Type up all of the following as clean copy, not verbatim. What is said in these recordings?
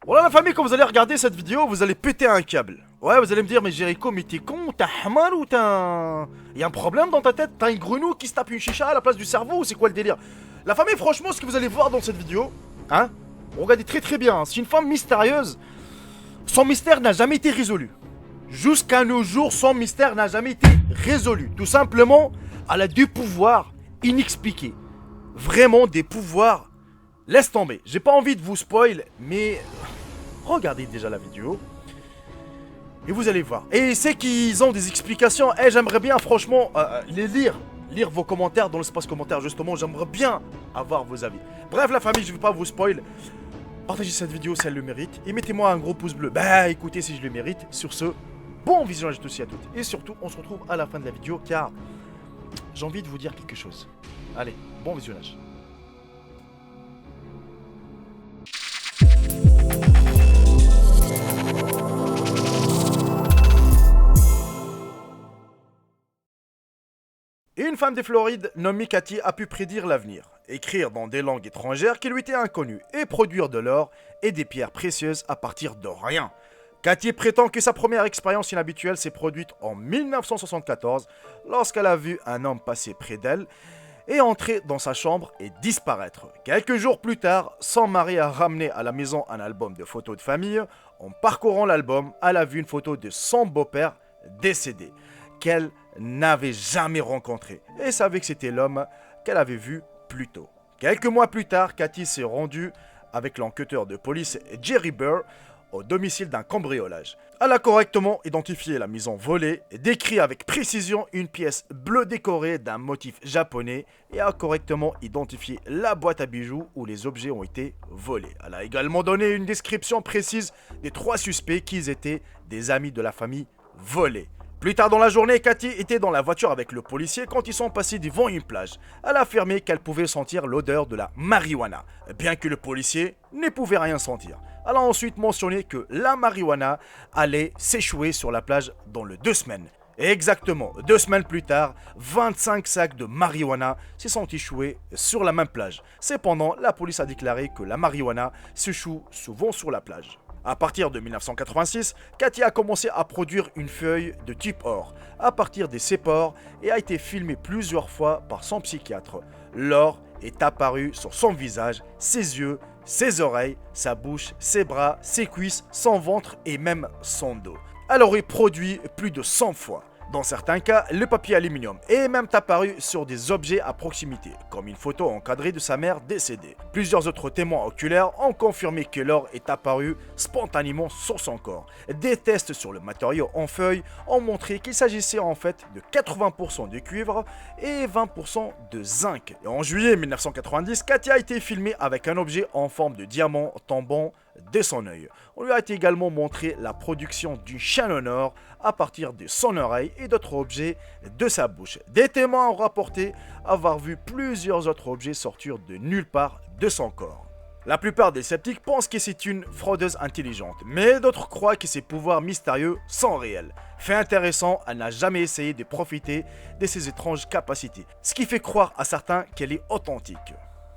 Voilà la famille, quand vous allez regarder cette vidéo, vous allez péter un câble. Ouais, vous allez me dire, mais Jericho, mais t'es con, t'as hamar ou t'as un... Y'a un problème dans ta tête? T'as une grenouille qui se tape une chicha à la place du cerveau ou c'est quoi le délire? La famille, franchement, ce que vous allez voir dans cette vidéo, hein, regardez très bien, hein, c'est une femme mystérieuse. Son mystère n'a jamais été résolu. Jusqu'à nos jours, son mystère n'a jamais été résolu. Tout simplement, elle a des pouvoirs inexpliqués. Vraiment des pouvoirs. Laisse tomber. J'ai pas envie de vous spoil, mais regardez déjà la vidéo. Et vous allez voir. Et c'est qu'ils ont des explications. Et j'aimerais bien, franchement, les lire. Lire vos commentaires dans l'espace commentaire, justement. J'aimerais bien avoir vos avis. Bref, la famille, je ne vais pas vous spoil. Partagez cette vidéo si elle le mérite. Et mettez-moi un gros pouce bleu. Bah, écoutez si je le mérite. Sur ce, bon visionnage à tous et à toutes. Et surtout, on se retrouve à la fin de la vidéo, car j'ai envie de vous dire quelque chose. Allez, bon visionnage. Une femme de Floride nommée Cathy a pu prédire l'avenir, écrire dans des langues étrangères qui lui étaient inconnues et produire de l'or et des pierres précieuses à partir de rien. Cathy prétend que sa première expérience inhabituelle s'est produite en 1974 lorsqu'elle a vu un homme passer près d'elle et entrer dans sa chambre et disparaître. Quelques jours plus tard, son mari a ramené à la maison un album de photos de famille. En parcourant l'album, elle a vu une photo de son beau-père décédé, qu'elle n'avait jamais rencontré et savait que c'était l'homme qu'elle avait vu plus tôt. Quelques mois plus tard, Cathy s'est rendue avec l'enquêteur de police Jerry Burr au domicile d'un cambriolage. Elle a correctement identifié la maison volée, décrit avec précision une pièce bleue décorée d'un motif japonais et a correctement identifié la boîte à bijoux où les objets ont été volés. Elle a également donné une description précise des 3 suspects qui étaient des amis de la famille volée. Plus tard dans la journée, Cathy était dans la voiture avec le policier quand ils sont passés devant une plage. Elle a affirmé qu'elle pouvait sentir l'odeur de la marijuana, bien que le policier ne pouvait rien sentir. Elle a ensuite mentionné que la marijuana allait s'échouer sur la plage dans les 2 semaines. Et exactement 2 semaines plus tard, 25 sacs de marijuana se sont échoués sur la même plage. Cependant, la police a déclaré que la marijuana s'échoue souvent sur la plage. À partir de 1986, Cathy a commencé à produire une feuille de type or à partir de ses pores et a été filmée plusieurs fois par son psychiatre. L'or est apparu sur son visage, ses yeux, ses oreilles, sa bouche, ses bras, ses cuisses, son ventre et même son dos. Elle aurait produit plus de 100 fois. Dans certains cas, le papier aluminium est même apparu sur des objets à proximité, comme une photo encadrée de sa mère décédée. Plusieurs autres témoins oculaires ont confirmé que l'or est apparu spontanément sur son corps. Des tests sur le matériau en feuille ont montré qu'il s'agissait en fait de 80% de cuivre et 20% de zinc. Et en juillet 1990, Cathy a été filmée avec un objet en forme de diamant tombant de son œil. On lui a été également montré la production d'une chaîne en or à partir de son oreille et d'autres objets de sa bouche. Des témoins ont rapporté avoir vu plusieurs autres objets sortir de nulle part de son corps. La plupart des sceptiques pensent que c'est une fraudeuse intelligente, mais d'autres croient que ses pouvoirs mystérieux sont réels. Fait intéressant, elle n'a jamais essayé de profiter de ses étranges capacités, ce qui fait croire à certains qu'elle est authentique.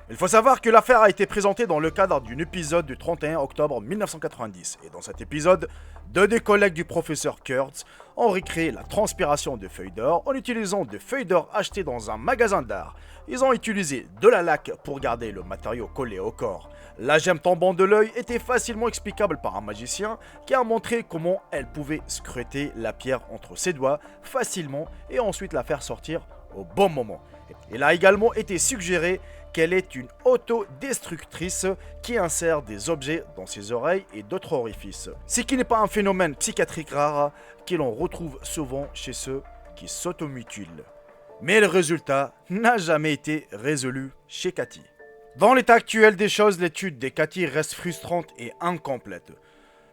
Il faut savoir que l'affaire a été présentée dans le cadre d'un épisode du 31 octobre 1990. Et dans cet épisode, 2 des collègues du professeur Kurtz ont recréé la transpiration de feuilles d'or en utilisant des feuilles d'or achetées dans un magasin d'art. Ils ont utilisé de la laque pour garder le matériau collé au corps. La gemme tombant de l'œil était facilement explicable par un magicien qui a montré comment elle pouvait scruter la pierre entre ses doigts facilement et ensuite la faire sortir au bon moment. Il a également été suggéré qu'elle est une autodestructrice qui insère des objets dans ses oreilles et d'autres orifices. Ce qui n'est pas un phénomène psychiatrique rare que l'on retrouve souvent chez ceux qui s'automutilent. Mais le résultat n'a jamais été résolu chez Cathy. Dans l'état actuel des choses, l'étude de Cathy reste frustrante et incomplète.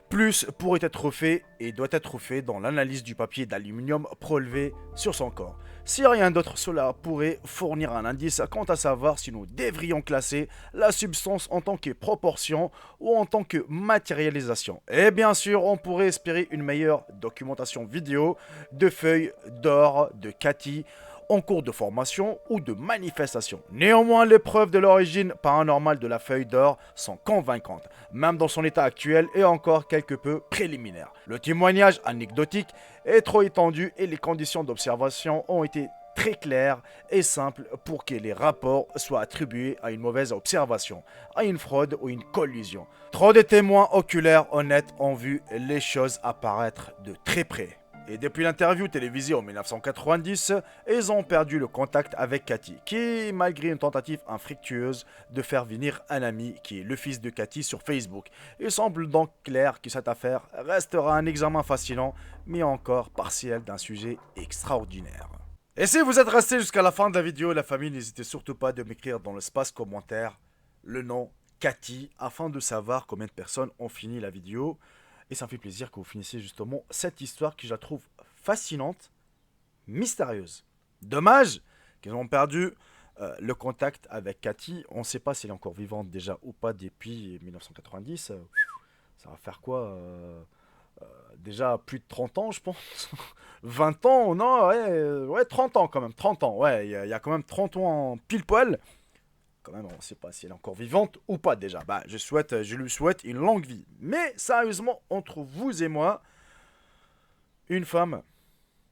Plus pourrait être fait et doit être fait dans l'analyse du papier d'aluminium prélevé sur son corps. Si rien d'autre, cela pourrait fournir un indice quant à savoir si nous devrions classer la substance en tant que proportion ou en tant que matérialisation. Et bien sûr, on pourrait espérer une meilleure documentation vidéo de feuilles d'or de Cathy en cours de formation ou de manifestation. Néanmoins, les preuves de l'origine paranormale de la feuille d'or sont convaincantes, même dans son état actuel et encore quelque peu préliminaire. Le témoignage anecdotique est trop étendu et les conditions d'observation ont été très claires et simples pour que les rapports soient attribués à une mauvaise observation, à une fraude ou une collusion. Trop de témoins oculaires honnêtes ont vu les choses apparaître de très près. Et depuis l'interview télévisée en 1990, ils ont perdu le contact avec Cathy, qui, malgré une tentative infructueuse de faire venir un ami qui est le fils de Cathy sur Facebook, il semble donc clair que cette affaire restera un examen fascinant, mais encore partiel d'un sujet extraordinaire. Et si vous êtes resté jusqu'à la fin de la vidéo, la famille, n'hésitez surtout pas de m'écrire dans l'espace commentaire le nom Cathy, afin de savoir combien de personnes ont fini la vidéo. Et ça me fait plaisir que vous finissiez justement cette histoire que je la trouve fascinante, mystérieuse. Dommage qu'ils ont perdu le contact avec Cathy. On ne sait pas si elle est encore vivante déjà ou pas depuis 1990. Ça va faire quoi déjà plus de 30 ans, je pense. 20 ans, non, ouais, 30 ans quand même. 30 ans, ouais, il y a quand même 30 ans pile poil. Quand même, on ne sait pas si elle est encore vivante ou pas déjà. Bah, je lui souhaite une longue vie. Mais sérieusement, entre vous et moi, une femme,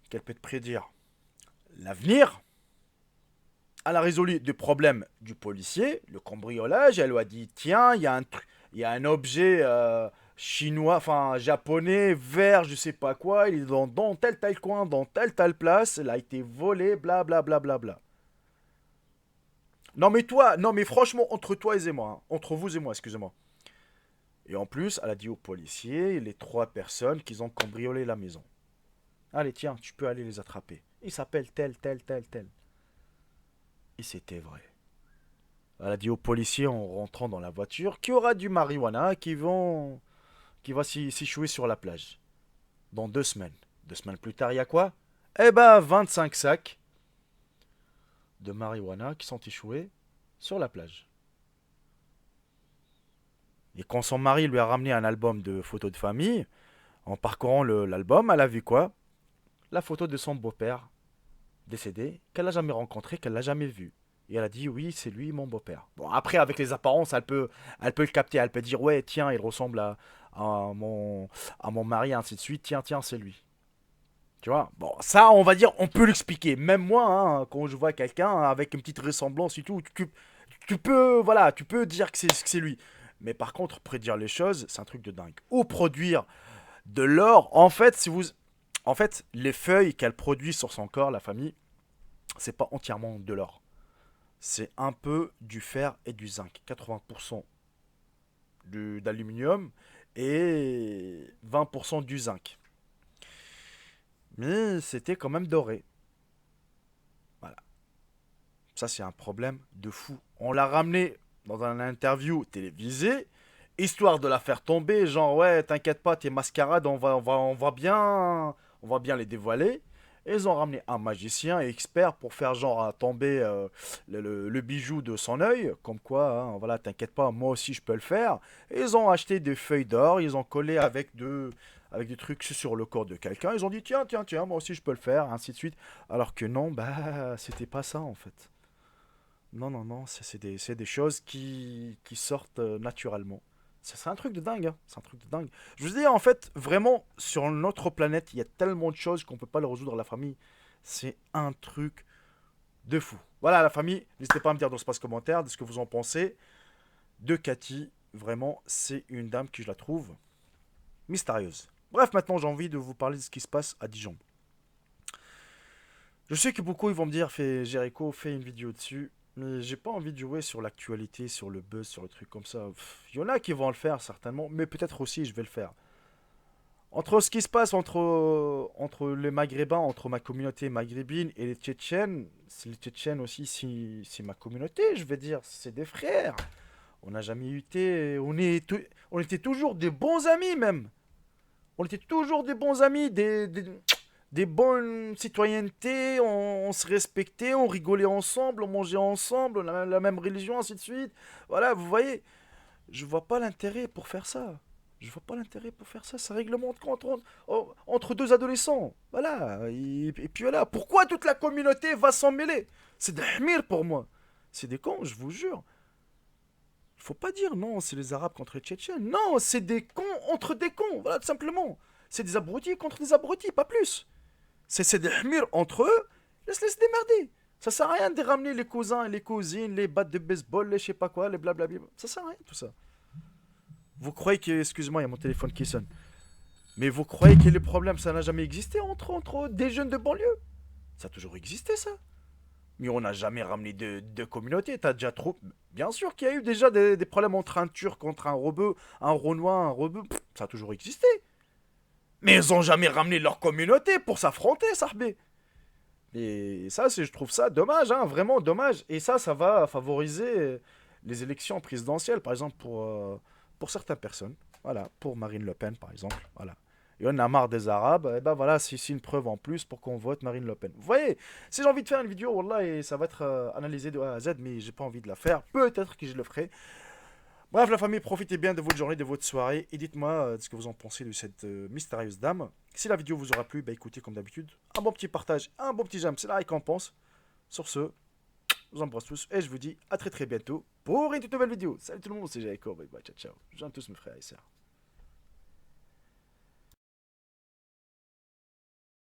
qu'elle peut te prédire l'avenir, elle a résolu le problème du policier, le cambriolage. Elle lui a dit, tiens, il y a un objet chinois, enfin japonais, vert, je sais pas quoi. Il est dans tel coin, dans telle place. Il a été volé, bla bla bla bla bla. Non mais franchement, entre toi et moi, hein, entre vous et moi, excusez-moi. Et en plus, elle a dit aux policiers, les 3 personnes qui ont cambriolé la maison. Allez, tiens, tu peux aller les attraper. Ils s'appellent tel. Et c'était vrai. Elle a dit aux policiers en rentrant dans la voiture qu'il y aura du marijuana qui va s'échouer sur la plage. Dans 2 semaines. 2 semaines plus tard, il y a quoi? Eh ben, 25 sacs de marijuana qui sont échoués sur la plage. Et quand son mari lui a ramené un album de photos de famille, en parcourant l'album, elle a vu quoi? La photo de son beau-père décédé, qu'elle n'a jamais rencontré, qu'elle n'a jamais vu. Et elle a dit, oui, c'est lui, mon beau-père. Bon, après, avec les apparences, elle peut le capter. Elle peut dire, ouais, tiens, il ressemble à mon mari, ainsi de suite. Tiens, c'est lui. Tu vois, bon, ça, on va dire, on peut l'expliquer. Même moi, hein, quand je vois quelqu'un avec une petite ressemblance et tout, tu peux, voilà, tu peux dire que c'est lui. Mais par contre, prédire les choses, c'est un truc de dingue. Ou produire de l'or. En fait, les feuilles qu'elle produit sur son corps, la famille, c'est pas entièrement de l'or. C'est un peu du fer et du zinc. 80% d'aluminium et 20% du zinc. Mais c'était quand même doré. Voilà. Ça, c'est un problème de fou. On l'a ramené dans une interview télévisée, histoire de la faire tomber. Genre, ouais, t'inquiète pas, tes mascarades, on va bien les dévoiler. Et ils ont ramené un magicien et expert pour faire genre à tomber le bijou de son œil. Comme quoi, hein, voilà, t'inquiète pas, moi aussi je peux le faire. Et ils ont acheté des feuilles d'or, ils ont collé avec des trucs sur le corps de quelqu'un. Ils ont dit tiens, moi aussi je peux le faire, ainsi de suite. Alors que non, bah c'était pas ça en fait. Non, c'est des choses qui sortent naturellement. C'est un truc de dingue, hein. C'est un truc de dingue. Je vous dis, en fait, vraiment, sur notre planète, il y a tellement de choses qu'on peut pas le résoudre, la famille. C'est un truc de fou. Voilà, la famille, n'hésitez pas à me dire dans l'espace commentaire de ce que vous en pensez de Cathy. Vraiment, c'est une dame que je la trouve mystérieuse. Bref, maintenant, j'ai envie de vous parler de ce qui se passe à Dijon. Je sais que beaucoup, ils vont me dire, Jericho, fais une vidéo dessus. Mais j'ai pas envie de jouer sur l'actualité, sur le buzz, sur le truc comme ça. Il y en a qui vont le faire certainement, mais peut-être aussi je vais le faire. Entre ce qui se passe entre les Maghrébins, entre ma communauté maghrébine et les Tchétchènes, aussi, c'est ma communauté, je vais dire, c'est des frères. On n'a jamais été, on était toujours des bons amis même. On était toujours des bons amis, des bonnes citoyennetés, on se respectait, on rigolait ensemble, on mangeait ensemble, on avait la même religion, ainsi de suite. Voilà, vous voyez, je vois pas l'intérêt pour faire ça. Je vois pas l'intérêt pour faire ça, ça règlement de compte entre deux adolescents. Voilà, et puis voilà, pourquoi toute la communauté va s'en mêler? C'est des hmir pour moi. C'est des cons, je vous jure. Il faut pas dire non, c'est les Arabes contre les Tchétchènes. Non, c'est des cons entre des cons, voilà, tout simplement. C'est des abrutis contre des abrutis, pas plus. C'est des hmir entre eux, laisse-les se démerder. Ça sert à rien de ramener les cousins et les cousines, les battes de baseball, les je sais pas quoi, les blablabla. Ça sert à rien tout ça. Vous croyez que, excusez-moi, il y a mon téléphone qui sonne. Mais vous croyez que les problèmes, ça n'a jamais existé entre des jeunes de banlieue? Ça a toujours existé, ça. Mais on n'a jamais ramené de communauté. T'as déjà trop. Bien sûr qu'il y a eu déjà des problèmes entre un Turc, contre un Rebeu, un Renois, un Rebeu. Ça a toujours existé. Mais ils ont jamais ramené leur communauté pour s'affronter, Sahbé. Et ça, je trouve ça dommage, hein, vraiment dommage. Et ça va favoriser les élections présidentielles, par exemple, pour certaines personnes. Voilà, pour Marine Le Pen, par exemple. Voilà. Et on a marre des Arabes, et ben voilà, c'est une preuve en plus pour qu'on vote Marine Le Pen. Vous voyez, si j'ai envie de faire une vidéo, Wallah, et ça va être analysé de A à Z, mais j'ai pas envie de la faire. Peut-être que je le ferai. Bref, la famille, profitez bien de votre journée, de votre soirée, et dites-moi ce que vous en pensez de cette mystérieuse dame. Si la vidéo vous aura plu, bah écoutez, comme d'habitude, un bon petit partage, un bon petit j'aime, c'est la récompense. Sur ce, je vous embrasse tous, et je vous dis à très très bientôt pour une toute nouvelle vidéo. Salut tout le monde, c'est Jacob, bye bye, ciao ciao. Je viens tous mes frères et sœurs.